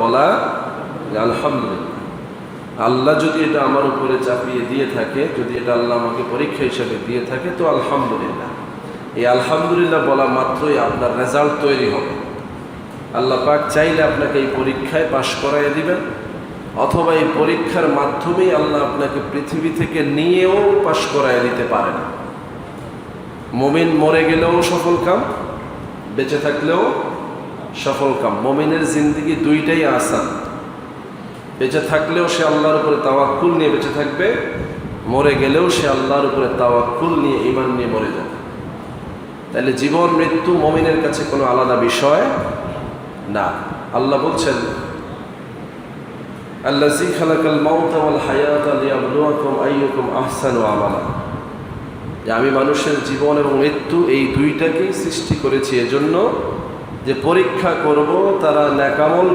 বলা যে আলহামদুলিল্লাহ, আল্লাহ যদি এটা আমার উপরে চাপিয়ে দিয়ে থাকে, যদি এটা আল্লাহ আমাকে পরীক্ষা হিসেবে দিয়ে থাকে, তো আলহামদুলিল্লাহ। এই আলহামদুলিল্লাহ বলা মাত্রই আপনার রেজাল্ট তৈরি হবে। আল্লাহ পাক চাইলে আপনাকে এই পরীক্ষায় পাশ করাইয়া দিবেন, অথবা এই পরীক্ষার মাধ্যমেই আল্লাহ আপনাকে পৃথিবী থেকে নিয়েও পাশ করাইয়া দিতে পারেন। মুমিন মরে গেলেও সফল কাম, বেঁচে থাকলেও সফল কাম। মুমিনের জিন্দেগি দুইটাই আসান। বেঁচে থাকলেও সে আল্লাহর উপরে তাওয়াক্কুল নিয়ে বেঁচে থাকবে, মরে গেলেও সে আল্লাহর উপরে তাওয়াক্কুল নিয়ে, ঈমান নিয়ে মরে যাবে। তাহলে জীবন মৃত্যু মুমিনের কাছে কোনো আলাদা বিষয় না। আল্লাহ বলছেন, আল্লাযী খালাকাল মাউতা ওয়াল হায়াতা লিয়াবলুয়াকুম আইয়ুকুম আহসানু আমালা, যে আমি মানুষের জীবন এবং মৃত্যু এই দুইটাকেই সৃষ্টি করেছি এজন্য যে পরীক্ষা করব তারা নেক আমল